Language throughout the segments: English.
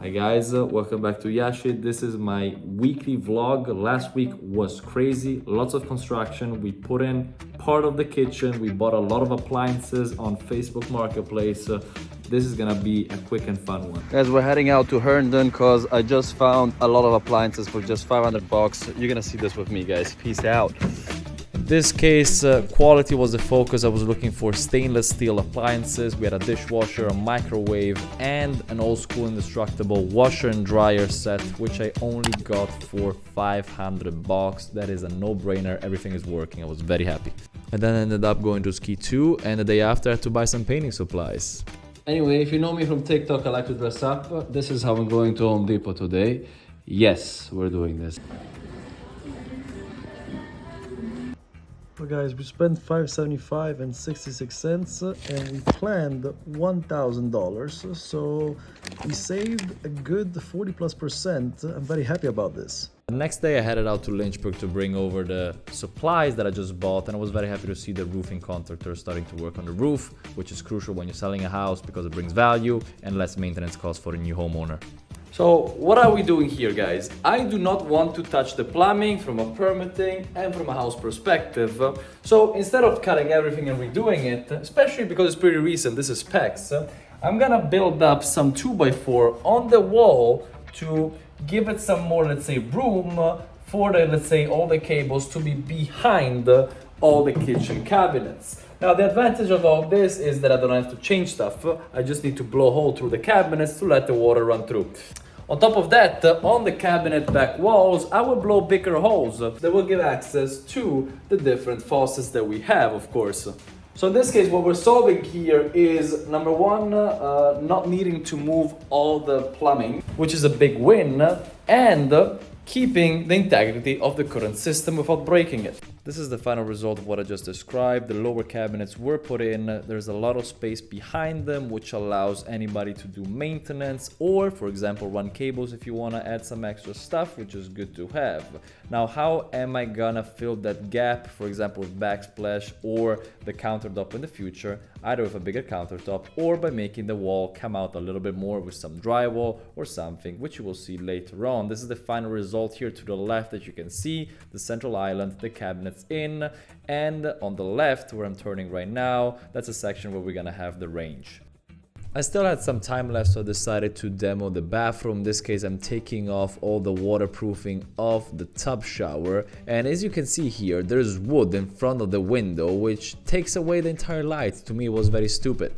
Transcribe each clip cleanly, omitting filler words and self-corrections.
Hi guys, welcome back to Yashi. This is my weekly vlog. Last week was crazy, lots of construction. We put in part of the kitchen. We bought a lot of appliances on Facebook Marketplace. This is gonna be a quick and fun one. Guys, we're heading out to Herndon because I just found a lot of appliances for just 500 bucks. You're gonna see this with me, guys. Peace out. This case, quality was the focus. I was looking for stainless steel appliances. We had a dishwasher, a microwave, and an old school indestructible washer and dryer set, which I only got for 500 bucks. That is a no-brainer. Everything is working. I was very happy. And then I ended up going to Ski 2, and the day after I had to buy some painting supplies. Anyway, if you know me from TikTok, I like to dress up. This is how I'm going to Home Depot today. Yes, we're doing this. Well guys, we spent $5.75 and 66 cents and we planned $1,000, so we saved a good 40+%. I'm very happy about this. The next day I headed out to Lynchburg to bring over the supplies that I just bought, and I was very happy to see the roofing contractor starting to work on the roof, which is crucial when you're selling a house because it brings value and less maintenance costs for a new homeowner. So what are we doing here, guys? I do not want to touch the plumbing from a permitting and from a house perspective. So instead of cutting everything and redoing it, especially because it's pretty recent, this is specs, I'm gonna build up some 2x4 on the wall to give it some more, let's say, room for the, let's say, all the cables to be behind all the kitchen cabinets. Now the advantage of all this is that I don't have to change stuff. I just need to blow a hole through the cabinets to let the water run through. On top of that, on the cabinet back walls, I will blow bigger holes that will give access to the different faucets that we have, of course. So in this case, what we're solving here is, number one, not needing to move all the plumbing, which is a big win, and keeping the integrity of the current system without breaking it. This is the final result of what I just described. The lower cabinets were put in. There's a lot of space behind them, which allows anybody to do maintenance or, for example, run cables if you want to add some extra stuff, which is good to have. Now, how am I gonna fill that gap, for example, with backsplash or the countertop in the future, either with a bigger countertop or by making the wall come out a little bit more with some drywall or something, which you will see later on. This is the final result here to the left that you can see, the central island, the cabinets in, and on the left where I'm turning right now, that's a section where we're gonna have the range. I still had some time left, so I decided to demo the bathroom. In this case, I'm taking off all the waterproofing of the tub shower, and as you can see here, there's wood in front of the window which takes away the entire light. To me, it was very stupid.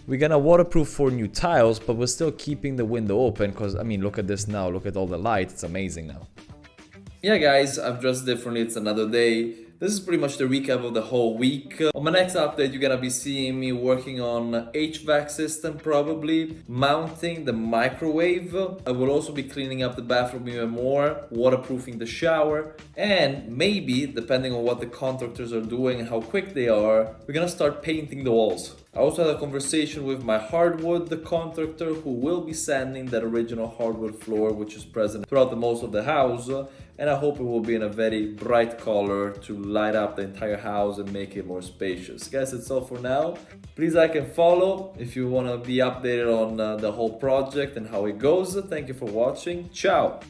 We're gonna waterproof for new tiles, but we're still keeping the window open because, I mean, look at this now, look at all the light, it's amazing now. Yeah guys, I've dressed differently, it's another day. This is pretty much the recap of the whole week. On my next update, you're gonna be seeing me working on HVAC system, probably mounting the microwave. I will also be cleaning up the bathroom even more, waterproofing the shower, and maybe, depending on what the contractors are doing and how quick they are, we're gonna start painting the walls. I also had a conversation with my hardwood, the contractor, who will be sanding that original hardwood floor which is present throughout the most of the house, and I hope it will be in a very bright color to light up the entire house and make it more spacious. Guys, that's all for now. Please like and follow if you want to be updated on the whole project and how it goes. Thank you for watching. Ciao!